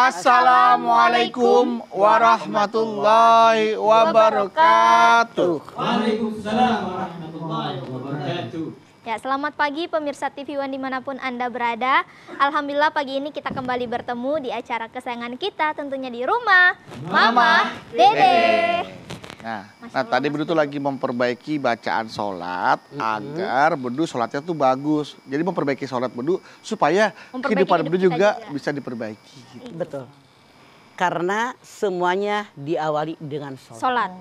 Assalamualaikum warahmatullahi wabarakatuh. Waalaikumsalam warahmatullahi wabarakatuh. Ya, selamat pagi pemirsa TV One dimanapun Anda berada. Alhamdulillah pagi ini kita kembali bertemu di acara kesayangan kita, tentunya di rumah Mama Dede. Nah tadi Bedu tuh lagi memperbaiki bacaan sholat agar Bedu sholatnya tuh bagus. Jadi memperbaiki sholat Bedu supaya kehidupan Bedu juga bisa diperbaiki. Gitu. Betul. Karena semuanya diawali dengan sholat.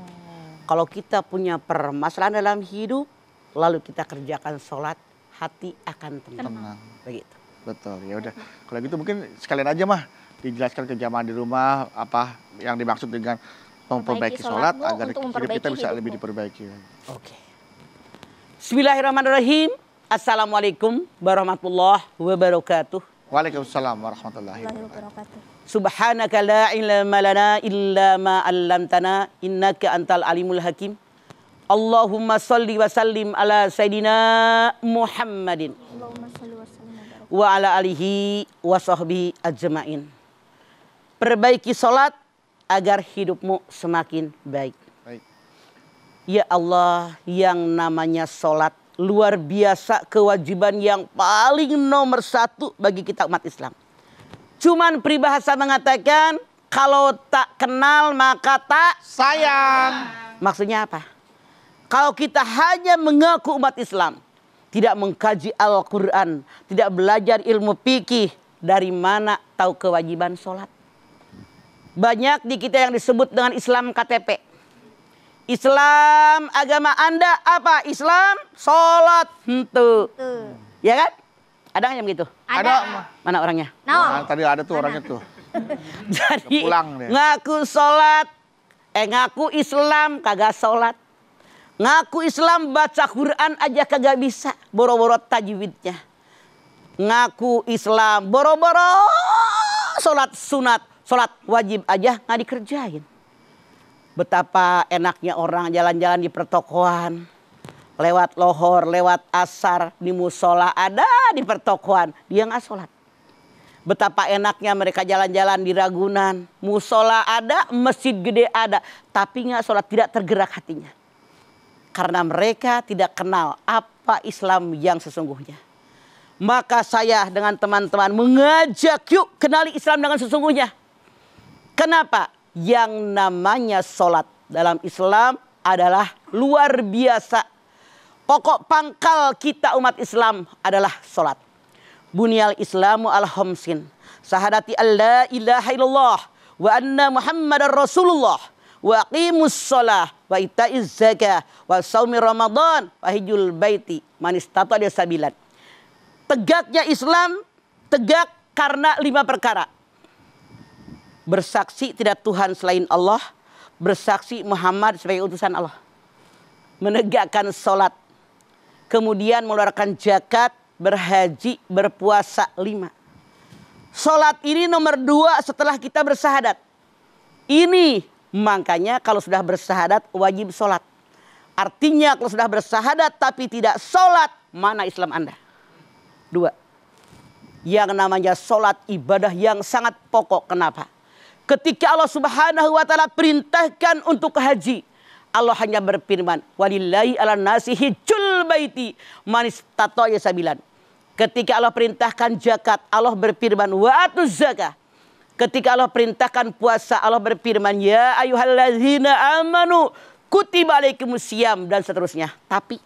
Kalau kita punya permasalahan dalam hidup, lalu kita kerjakan sholat, hati akan tenang. Begitu. Betul, ya udah. Kalau gitu mungkin sekalian aja mah dijelaskan ke jamaah di rumah apa yang dimaksud dengan memperbaiki sholat agar hidup kita bisa lebih diperbaiki. Oke. Bismillahirrahmanirrahim. Assalamualaikum warahmatullahi wabarakatuh. Waalaikumsalam warahmatullahi wabarakatuh. Subhanaka la ilma lana illa ma 'allamtana innaka antal alimul hakim. Allahumma shalli wa sallim ala sayidina Muhammadin wa ala alihi wa sahbihi ajma'in. Perbaiki sholat agar hidupmu semakin baik. Ya Allah, yang namanya sholat luar biasa, kewajiban yang paling nomor satu bagi kita umat Islam. Cuman peribahasa mengatakan kalau tak kenal maka tak sayang. Maksudnya apa? Kalau kita hanya mengaku umat Islam, tidak mengkaji Al-Quran, tidak belajar ilmu fikih, dari mana tahu kewajiban sholat? Banyak di kita yang disebut dengan Islam KTP. Islam agama Anda apa? Islam sholat. Ya kan? Ada nggak yang begitu? Ada. Mana orangnya? Nah, tadi ada tuh orangnya tuh. Jadi ngaku sholat, ngaku Islam kagak sholat. Ngaku Islam baca Quran aja kagak bisa. Boro-boro tajwidnya. Ngaku Islam boro-boro sholat sunat. Sholat wajib aja nggak dikerjain. Betapa enaknya orang jalan-jalan di pertokoan. Lewat lohor, lewat asar, di musola ada di pertokoan. Dia nggak sholat. Betapa enaknya mereka jalan-jalan di Ragunan. Musola ada, masjid gede ada. Tapi nggak sholat, tidak tergerak hatinya. Karena mereka tidak kenal apa Islam yang sesungguhnya. Maka saya dengan teman-teman mengajak yuk kenali Islam dengan sesungguhnya. Kenapa? Yang namanya sholat dalam Islam adalah luar biasa. Pokok pangkal kita umat Islam adalah sholat. Bunyal Islamu al-khamsin. Sahadati alla ilaha illallah. Wa anna Muhammadar Rasulullah. Wa aqimus sholah. Wa ita'iz zakah. Wa saumi Ramadan. Wa hijjul baiti. Manistata dia sabilan. Tegaknya Islam tegak karena 5 perkara. Bersaksi tidak Tuhan selain Allah. Bersaksi Muhammad sebagai utusan Allah. Menegakkan sholat. Kemudian mengeluarkan zakat, berhaji, berpuasa 5. Sholat ini nomor 2 setelah kita bersahadat. Ini makanya kalau sudah bersahadat wajib sholat. Artinya kalau sudah bersahadat tapi tidak sholat, mana Islam Anda? 2. Yang namanya sholat ibadah yang sangat pokok. Kenapa? Ketika Allah Subhanahu wa taala perintahkan untuk haji, Allah hanya berfirman, "Walillahi 'alan nasi hijjul baiti man istata'a sabilan." Ketika Allah perintahkan zakat, Allah berfirman, "Wa atuz zakah." Ketika Allah perintahkan puasa, Allah berfirman, "Ya ayyuhallazina amanu kutiba alaikumusiyam," dan seterusnya. Tapi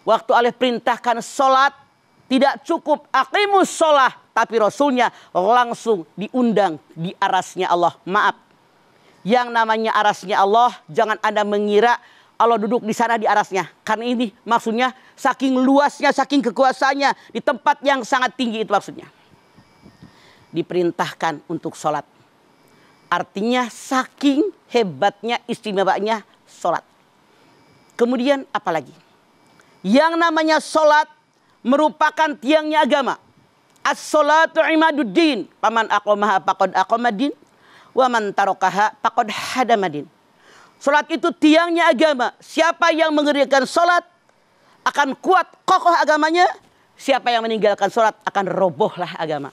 waktu Allah perintahkan sholat, tidak cukup aqimus sholah, tapi Rasulnya langsung diundang di arasnya Allah. Maaf, yang namanya arasnya Allah, jangan Anda mengira Allah duduk di sana di arasnya. Karena ini maksudnya saking luasnya, saking kekuasaannya, di tempat yang sangat tinggi itu maksudnya. Diperintahkan untuk sholat. Artinya saking hebatnya, istimewanya sholat. Kemudian apalagi? Yang namanya sholat merupakan tiangnya agama. As-sholatu imaduddin. Paman aqomaha faqad aqomadin. Wa man tarokaha faqad hadamadin. Sholat itu tiangnya agama. Siapa yang mengerjakan sholat akan kuat kokoh agamanya. Siapa yang meninggalkan sholat akan robohlah agama.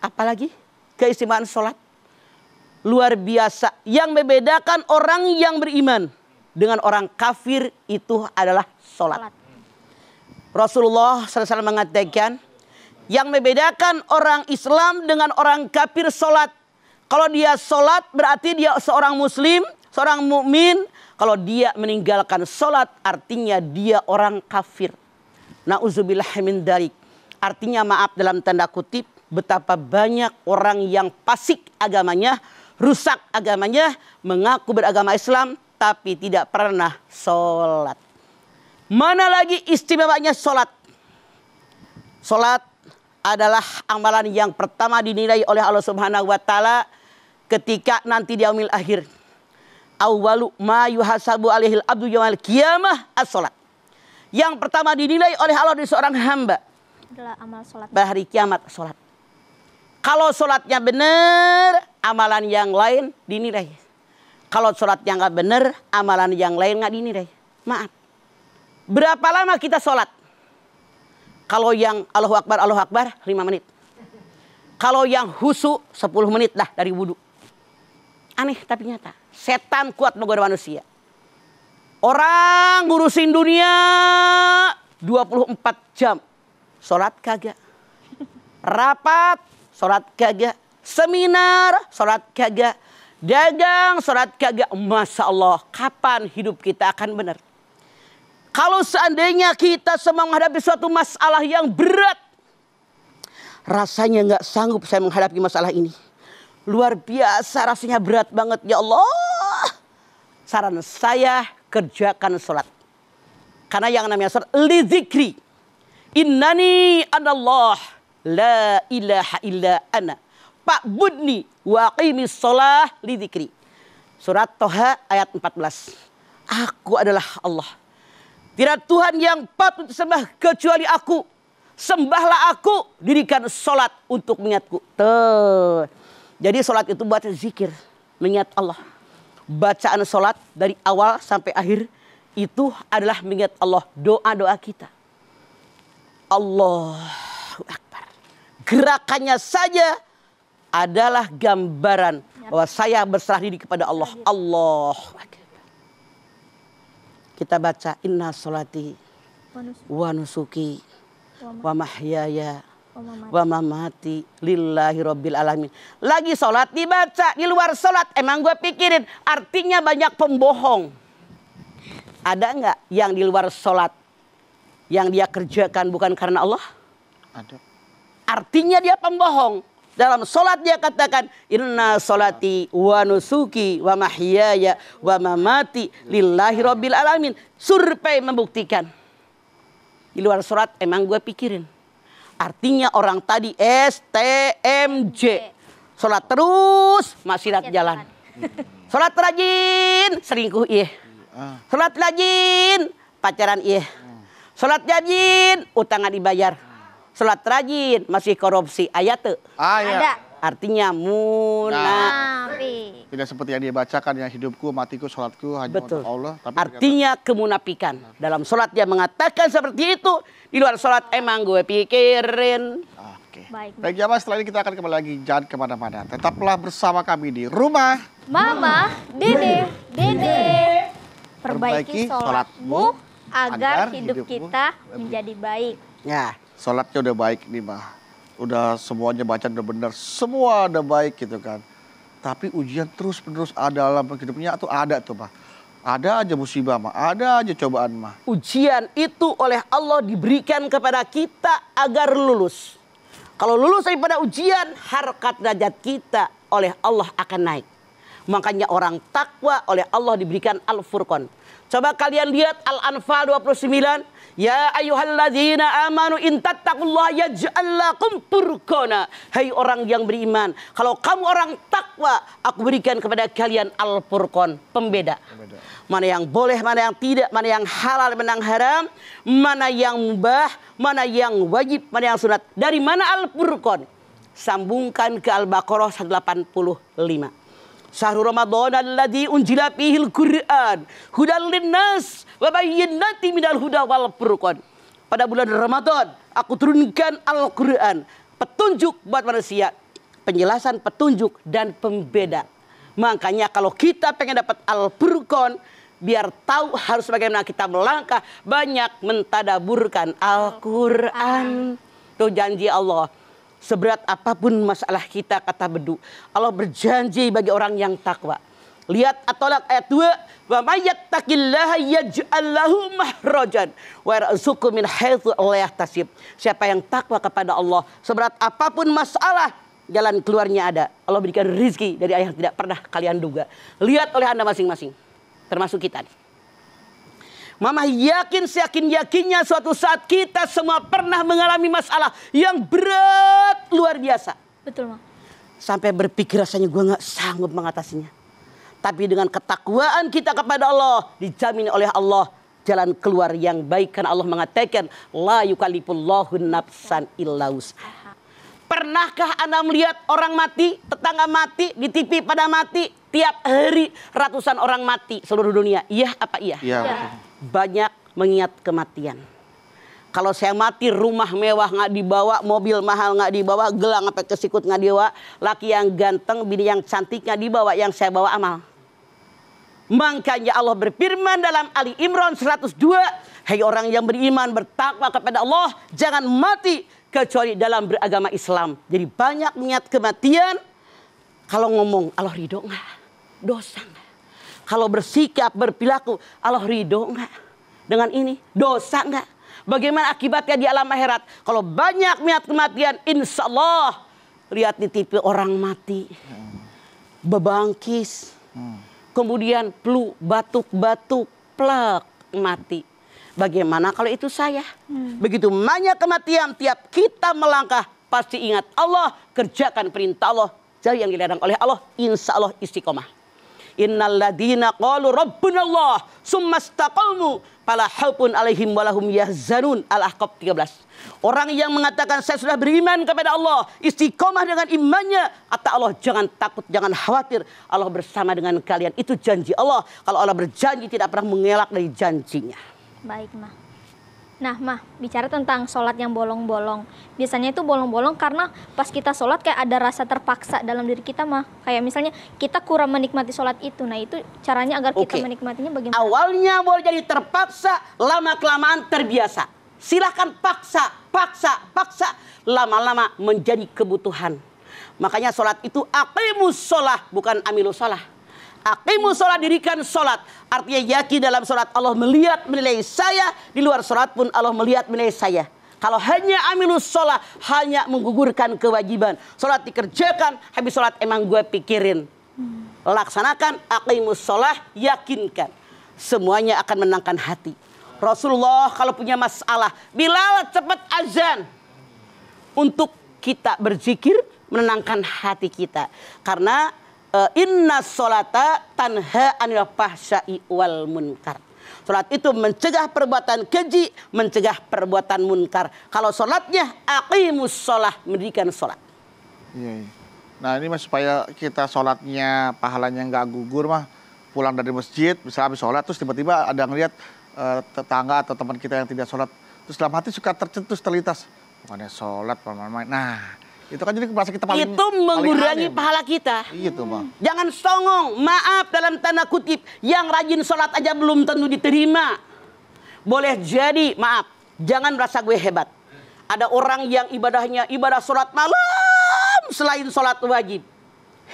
Apalagi keistimewaan sholat. Luar biasa. Yang membedakan orang yang beriman dengan orang kafir itu adalah sholat. Rasulullah SAW mengatakan, yang membedakan orang Islam dengan orang kafir sholat. Kalau dia sholat berarti dia seorang muslim, seorang mukmin. Kalau dia meninggalkan sholat artinya dia orang kafir. Na'udzubillah min dzalik. Artinya maaf dalam tanda kutip, betapa banyak orang yang fasik agamanya, rusak agamanya, mengaku beragama Islam tapi tidak pernah sholat. Mana lagi istimewanya sholat? Sholat adalah amalan yang pertama dinilai oleh Allah Subhanahu wa taala ketika nanti di yaumil akhir. Awwalu ma yuhasabu alaihil abdu yaumil qiyamah as-sholat. Yang pertama dinilai oleh Allah dari seorang hamba adalah amal sholat. pada hari kiamat, sholat. Kalau sholatnya benar, amalan yang lain dinilai. Kalau sholatnya nggak benar, amalan yang lain nggak dinilai. Maaf. Berapa lama kita sholat? Kalau yang Allahu Akbar, 5 menit. Kalau yang husu, 10 menit dah dari wudhu. Aneh tapi nyata. Setan kuat menggoda manusia. Orang ngurusin dunia 24 jam. Sholat kagak. Rapat, sholat kagak. Seminar, sholat kagak. Dagang, sholat kagak. Masya Allah, kapan hidup kita akan benar? Kalau seandainya kita semua menghadapi suatu masalah yang berat. Rasanya nggak sanggup saya menghadapi masalah ini. Luar biasa rasanya berat banget ya Allah. Saran saya kerjakan sholat. Karena yang namanya sholat li dzikri. Innani anallah la ilaha illa ana. Fa'budni wa aqimis sholah li dzikri. Surat Toha ayat 14. Aku adalah Allah. Tidak Tuhan yang patut disembah kecuali aku. Sembahlah aku, dirikan sholat untuk mengingatku. Tuh. Jadi sholat itu buat zikir, mengingat Allah. Bacaan sholat dari awal sampai akhir itu adalah mengingat Allah. Doa-doa kita. Allahu Akbar. Gerakannya saja adalah gambaran bahwa saya berserah diri kepada Allah. Allahu Akbar. Kita baca inna sholati wa nusuki wa mahyaya wa mamati lillahi rabbil alamin. Lagi sholat dibaca, di luar sholat emang gue pikirin artinya banyak pembohong. Ada nggak yang di luar sholat yang dia kerjakan bukan karena Allah? Ada. Artinya dia pembohong. Dalam sholat dia katakan inna sholati wa nusuki wa mahyaya wa mamati lillahi rabbil alamin. Survei membuktikan. Di luar sholat emang gue pikirin. Artinya orang tadi STMJ. Sholat terus maksiat jalan. Sholat rajin selingkuh iya. Sholat rajin pacaran iya. Sholat rajin utang nggak dibayar. Sholat rajin masih korupsi ayat tuh. Ada. Artinya munafik. Tidak seperti yang dia bacakan, yang hidupku, matiku, sholatku hanya Betul. untuk Allah. Tapi artinya kemunafikan. Dalam sholat dia mengatakan seperti itu. Di luar sholat emang gue pikirin. Oke. Baik. Baik jamaah, setelah ini kita akan kembali lagi. Jangan kemana-mana. Tetaplah bersama kami di rumah. Mama, Dede. Perbaiki sholatmu agar hidup kita menjadi baik. Ya. Sholatnya udah baik nih mah. Udah semuanya baca udah benar. Semua udah baik gitu kan. Tapi ujian terus-menerus ada dalam hidupnya tuh ada tuh mah. Ada aja musibah mah. Ada aja cobaan mah. Ujian itu oleh Allah diberikan kepada kita agar lulus. Kalau lulus daripada ujian, harkat derajat kita oleh Allah akan naik. Makanya orang takwa oleh Allah diberikan Al-Furqan. Coba kalian lihat Al-Anfal 29. Ya ayyuhalladzina amanu in tattaqullaha yaj'al lakum furqana. Hai orang yang beriman, kalau kamu orang takwa, aku berikan kepada kalian Al-Furqan, pembeda. Mana yang boleh, mana yang tidak, mana yang halal, mana yang haram, mana yang mubah, mana yang wajib, mana yang sunat. Dari mana Al-Furqan? Sambungkan ke Al-Baqarah 185. Syahrul Ramadan alladzi unzila fihil Qur'an hudal linnas wa bayyinatin minal huda wal furqan. Pada bulan Ramadan aku turunkan Al-Qur'an, petunjuk buat manusia penjelasan, petunjuk, dan pembeda. Makanya kalau kita pengen dapat Al-Furqan, biar tahu harus bagaimana kita melangkah, banyak mentadaburkan Al-Quran. Itu janji Allah. Seberat apapun masalah kita, kata Bedu, Allah berjanji bagi orang yang takwa. Lihat At-Tolak ayat 2, wa may yattaqillaha yaj'al lahu mahrajan wa yarzuqhu min haitsu la yahtasib. Siapa yang takwa kepada Allah, seberat apapun masalah, jalan keluarnya ada. Allah berikan rezeki dari yang tidak pernah kalian duga. Lihat oleh Anda masing-masing, termasuk kita nih. Mama yakin, seyakin-yakinnya suatu saat kita semua pernah mengalami masalah yang berat luar biasa. Betul, Ma. Sampai berpikir rasanya gue gak sanggup mengatasinya. Tapi dengan ketakwaan kita kepada Allah, dijamin oleh Allah jalan keluar yang baik. Karena Allah mengatakan, la yukallifullahu nafsan illa wus'aha. Pernahkah Anda melihat orang mati, tetangga mati, di TV pada mati, tiap hari ratusan orang mati seluruh dunia? Iya apa iya? Iya. Banyak mengingat kematian. Kalau saya mati, rumah mewah nggak dibawa, mobil mahal nggak dibawa, gelang sampai ke sikut nggak dibawa, laki yang ganteng, bini yang cantik nggak dibawa, yang saya bawa amal. Makanya Allah berfirman dalam Ali Imran 102, hai orang yang beriman bertakwa kepada Allah, jangan mati kecuali dalam beragama Islam. Jadi banyak mengingat kematian. Kalau ngomong Allah ridho nggak, dosa nggak? Kalau bersikap, berperilaku, Allah ridho nggak dengan ini? Dosa nggak? Bagaimana akibatnya di alam akhirat? Kalau banyak niat kematian, insya Allah. Lihat di TV orang mati. Bebangkis. Kemudian flu, batuk-batuk, plek, mati. Bagaimana kalau itu saya? Begitu banyak kematian, tiap kita melangkah, pasti ingat Allah, kerjakan perintah Allah. Jadi yang dilarang oleh Allah, insya Allah istiqomah. Innal ladina qalu rabbunallah summa istaqamu fala khaufun alaihim walahum yahzanun. Al-Ahqaf 13. Orang yang mengatakan saya sudah beriman kepada Allah, istiqomah dengan imannya, kata Allah jangan takut, jangan khawatir, Allah bersama dengan kalian. Itu janji Allah. Kalau Allah berjanji tidak pernah mengelak dari janjinya. Baik, Ma. Nah, Ma, bicara tentang sholat yang bolong-bolong. Biasanya itu bolong-bolong karena pas kita sholat kayak ada rasa terpaksa dalam diri kita, Ma. Kayak misalnya kita kurang menikmati sholat itu. Nah, itu caranya agar kita menikmatinya bagaimana? Awalnya boleh jadi terpaksa, lama-kelamaan terbiasa. Silahkan paksa. Lama-lama menjadi kebutuhan. Makanya sholat itu aqimus sholah, bukan amilus sholah. Aqimus sholat, dirikan sholat. Artinya yakin dalam sholat Allah melihat menilai saya. Di luar sholat pun Allah melihat menilai saya. Kalau hanya amilus sholat, hanya menggugurkan kewajiban. Sholat dikerjakan, habis sholat emang gue pikirin. Laksanakan aqimus sholat, yakinkan. Semuanya akan menenangkan hati. Rasulullah kalau punya masalah, Bilal cepat azan. Untuk kita berzikir, menenangkan hati kita. Karena inna sholata tanha anil fahsya'i wal munkar. Sholat itu mencegah perbuatan keji, mencegah perbuatan munkar. Kalau sholatnya aqimus sholah, mendirikan sholat. Iya. Nah ini Mas, supaya kita sholatnya pahalanya nggak gugur mah, pulang dari masjid, bisa habis sholat, terus tiba-tiba ada ngeliat tetangga atau teman kita yang tidak sholat, terus dalam hati suka tercetus terlintas, bukannya sholat, main-main. Nah itu kan jadi merasa kita paling itu mengurangi pahala kita. Itu, Bang. Jangan songong, maaf dalam tanda kutip, yang rajin sholat aja belum tentu diterima. Boleh jadi, maaf, jangan merasa gue hebat. Ada orang yang ibadahnya ibadah sholat malam selain sholat wajib.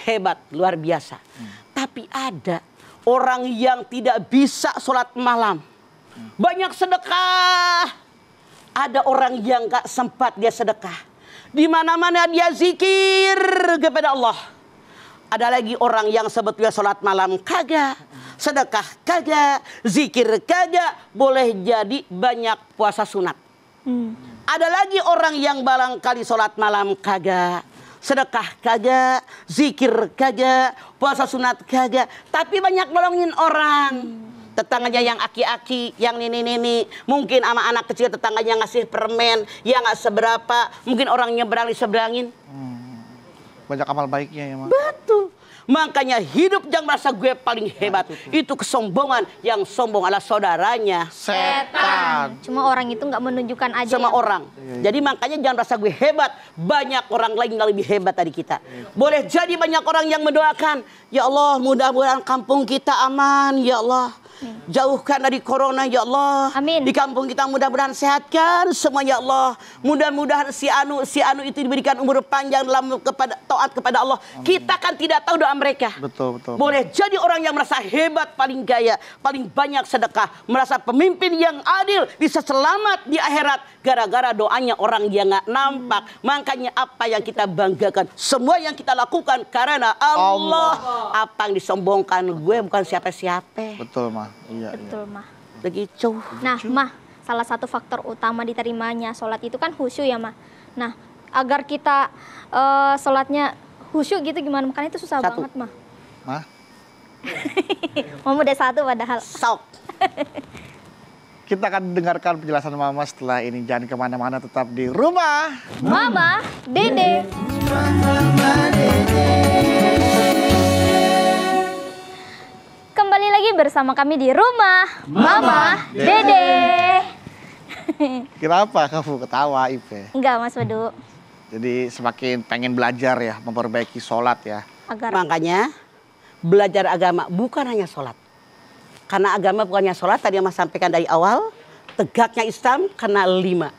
Hebat, luar biasa. Tapi ada orang yang tidak bisa sholat malam. Banyak sedekah. Ada orang yang gak sempat dia sedekah. Di mana-mana dia zikir kepada Allah. Ada lagi orang yang sebetulnya sholat malam kagak, sedekah kagak, zikir kagak, boleh jadi banyak puasa sunat. Ada lagi orang yang barangkali sholat malam kagak, sedekah kagak, zikir kagak, puasa sunat kagak, tapi banyak nolongin orang. Tetangganya yang aki-aki, yang nini-nini, mungkin sama anak kecil tetangganya ngasih permen, ya nggak seberapa, mungkin orang nyebrang diseberangin. Banyak amal baiknya ya, Mak. Betul. Makanya hidup jangan merasa gue paling hebat. Itu kesombongan. Yang sombong adalah saudaranya Setan. Cuma orang itu nggak menunjukkan aja. sama ya. orang. Jadi makanya jangan merasa gue hebat. Banyak orang lain yang lebih hebat dari kita. Boleh jadi banyak orang yang mendoakan, ya Allah mudah-mudahan kampung kita aman, ya Allah. Jauhkan dari corona, ya Allah. Amin. Di kampung kita mudah-mudahan sehatkan semua, ya Allah. Mudah-mudahan si anu itu diberikan umur panjang dalam taat kepada Allah. Kita kan tidak tahu doa mereka. Betul, betul. Boleh jadi orang yang merasa hebat, paling gaya, paling banyak sedekah, merasa pemimpin yang adil, bisa selamat di akhirat gara-gara doanya orang yang nggak nampak. Makanya apa yang kita banggakan, semua yang kita lakukan karena Allah. Apa yang disombongkan, gue bukan siapa-siapa. Betul, Ma. Iya, Betul, Mah. Begitu. Nah, Mah, salah satu faktor utama diterimanya sholat itu kan khusyuk ya, Mah. Nah, agar kita sholatnya khusyuk gitu gimana? Makanya itu susah Satu. banget, Mah. Ma. Mau udah satu padahal. Sok. Kita akan dengarkan penjelasan Mama setelah ini. Jangan kemana-mana, tetap di rumah. Mama, Dede. Kembali lagi bersama kami di rumah Mama, Dede. Kenapa kamu ketawa, Ipe? Enggak, Mas Wedu. Jadi semakin pengen belajar ya, memperbaiki sholat ya. Agar Makanya belajar agama bukan hanya sholat. Karena agama bukannya sholat, tadi yang Mas sampaikan dari awal. Tegaknya Islam karena 5.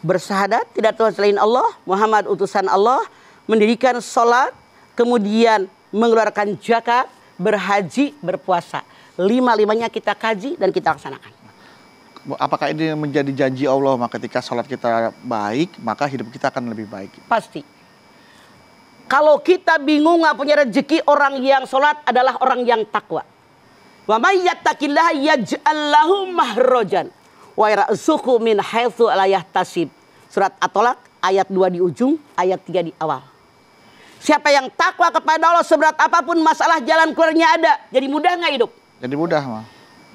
Bersahadat, tidak Tuhan selain Allah, Muhammad utusan Allah, mendirikan sholat, kemudian mengeluarkan zakat, berhaji, berpuasa. 5-5-nya kita kaji dan kita laksanakan. Apakah ini menjadi janji Allah, maka ketika sholat kita baik, maka hidup kita akan lebih baik? Pasti. Kalau kita bingung nggak punya rezeki, orang yang sholat adalah orang yang takwa. Wa may yattaqillaha yaj'al lahu mahrajan wa yarzuqhu min haitsu la yahtasib. Surat At-Tolak ayat 2 di ujung, ayat 3 di awal. Siapa yang takwa kepada Allah, seberat apapun masalah, jalan keluarnya ada. Jadi mudah nggak hidup? Jadi mudah, Ma.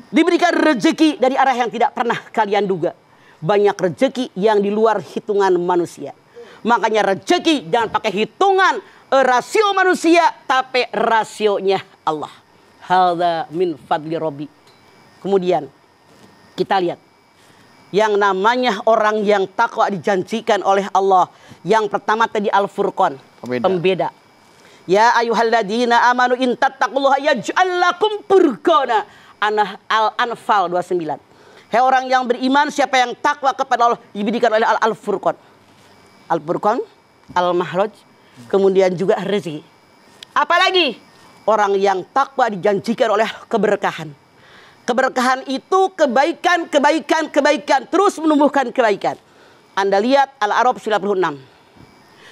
Diberikan rezeki dari arah yang tidak pernah kalian duga. Banyak rezeki yang di luar hitungan manusia. Makanya rezeki jangan pakai hitungan rasio manusia, tapi rasionya Allah. Hadza min fadli Rabbi. Kemudian kita lihat yang namanya orang yang takwa dijanjikan oleh Allah. Yang pertama tadi Al-Furqan, pembeda. Ya ayyuhalladzina amanu in tattaqullaha yaj'al lakum furqana. Al-Anfal 29. Hei orang yang beriman, siapa yang takwa kepada Allah diberikan oleh Al-Furqan. Al-Furqan, Al-Mahraj, kemudian juga rezeki. Apalagi orang yang takwa dijanjikan oleh keberkahan. Keberkahan itu kebaikan, kebaikan, kebaikan, terus menumbuhkan kebaikan. Anda lihat Al-A'raf 96.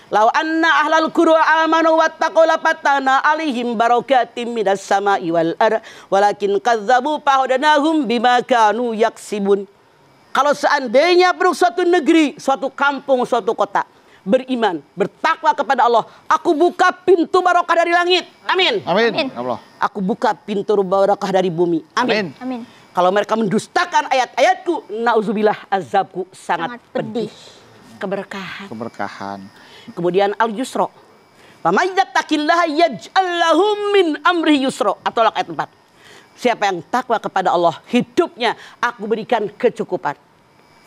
Lau anna ahlal qura amanu wattaqau lafatana alaihim barakatim minas sama'i wal ardh walakin kadzdzabu fahadanahum bima kanu yaksibun. Kalau seandainya penduduk suatu negeri, suatu kampung, suatu kota beriman, bertakwa kepada Allah, aku buka pintu barokah dari langit. Amin. Amin. Amin. Allah. Aku buka pintu barokah dari bumi. Amin. Amin. Kalau mereka mendustakan ayat-ayatku, nauzubillah, azabku sangat pedih. Keberkahan. Keberkahan. Kemudian al-yusra. Wa may yattaqillaha yaj'al lahu min amri yusra. At-Tolak ayat 4. Siapa yang takwa kepada Allah, hidupnya aku berikan kecukupan.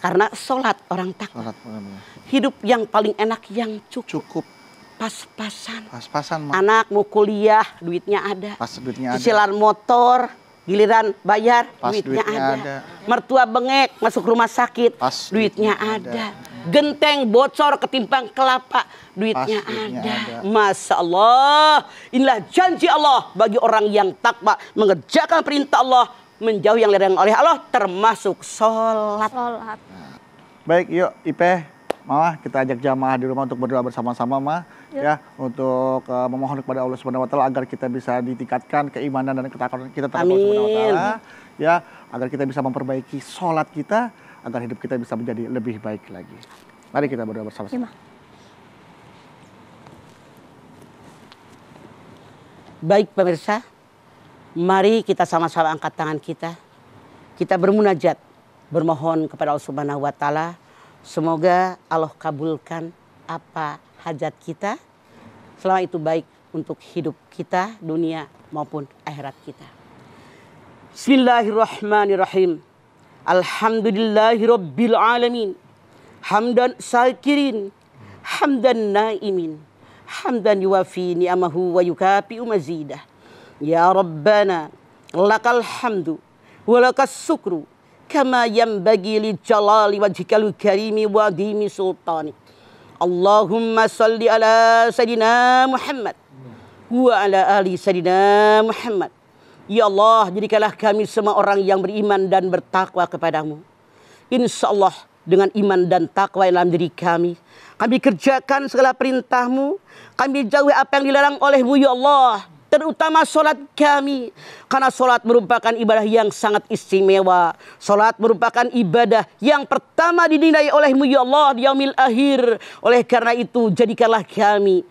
Karena sholat orang takwa. Sholat, benar-benar. Hidup yang paling enak yang cukup. Cukup. Pas-pasan. Pas-pasan, Ma. Anak mau kuliah, duitnya ada. Pas duitnya ada. Cicilan motor, giliran bayar, Pas duitnya duitnya ada. ada. Mertua bengek, masuk rumah sakit, Pas duitnya ada. Genteng bocor ketimbang kelapa, duitnya ada. Masya Allah, inilah janji Allah bagi orang yang takwa, mengerjakan perintah Allah, menjauhi yang dilarang oleh Allah, termasuk sholat. Sholat. Baik, yuk Ipe, Mama, kita ajak jamaah di rumah untuk berdoa bersama-sama, Ma. Ya, untuk memohon kepada Allah Subhanahu wa taala agar kita bisa ditingkatkan keimanan dan ketakwaan kita terhadap Allah Subhanahu wa taala. Ya, agar kita bisa memperbaiki sholat kita, agar hidup kita bisa menjadi lebih baik lagi. Mari kita berdoa bersama-sama. Ya, Baik pemirsa, mari kita sama-sama angkat tangan kita. Kita bermunajat, bermohon kepada Allah Subhanahu wa taala. Semoga Allah kabulkan apa hajat kita. Selama itu baik untuk hidup kita, dunia maupun akhirat kita. Bismillahirrahmanirrahim. Alhamdulillahirabbil alamin. Hamdan syakirin, hamdan naimin, hamdan yuwafi ni'amahu wa yukafi'u mazidah. Ya Rabbana, lakal hamdu wa lakas syukru kama yanbaghi li jalali wajhikal karimi wa dimi sultanik. Allahumma salli ala Sayyidina Muhammad wa ala ali Sayyidina Muhammad. Ya Allah, jadikanlah kami semua orang yang beriman dan bertakwa kepadamu. Insyaallah dengan iman dan takwa dalam diri kami kerjakan segala perintah-Mu, kami jauhi apa yang dilarang oleh-Mu ya Allah, terutama sholat kami, karena sholat merupakan ibadah yang sangat istimewa. Sholat merupakan ibadah yang pertama dinilai oleh-Mu ya Allah di yaumil akhir. Oleh karena itu jadikanlah kami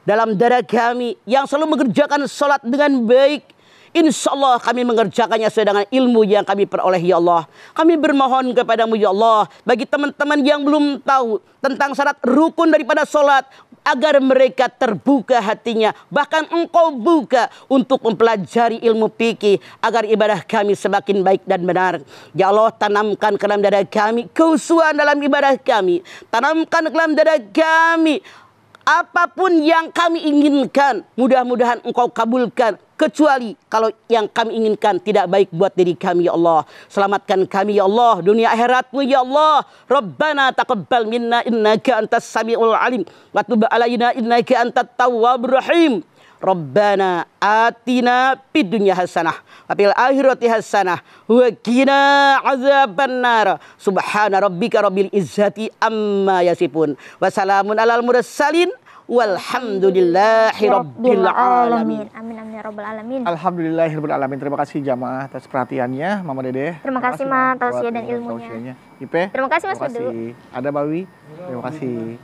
dalam darah kami yang selalu mengerjakan sholat dengan baik. Insya Allah kami mengerjakannya sesuai dengan ilmu yang kami peroleh ya Allah. Kami bermohon kepadamu ya Allah, bagi teman-teman yang belum tahu tentang syarat rukun daripada sholat, agar mereka terbuka hatinya, bahkan Engkau buka untuk mempelajari ilmu fikih, agar ibadah kami semakin baik dan benar. Ya Allah, tanamkan ke dalam dada kami kekhusyuan dalam ibadah kami. Tanamkan ke dalam dada kami apapun yang kami inginkan, mudah-mudahan Engkau kabulkan. Kecuali kalau yang kami inginkan tidak baik buat diri kami ya Allah. Selamatkan kami ya Allah, dunia akhirat-Mu ya Allah. Rabbana taqabbal minna innaka antas samiul alim wa tub alaina innaka antat tawwabur rahim. Rabbana atina fid dunya hasanah wa fil akhirati hasanah wa qina adzabannar. Subhana rabbika rabbil izzati amma yasifun. Wa salamun alal mursalin walhamdulillahi rabbil alamin. Amin amin ya rabbal alamin. Alhamdulillahirabbil alamin. Terima kasih jamaah atas perhatiannya, Mama Dede. Terima kasih Ma, tausiah dan ilmunya. Ipe. Terima kasih Mas Terima kasih. Ada Bawi. Terima kasih.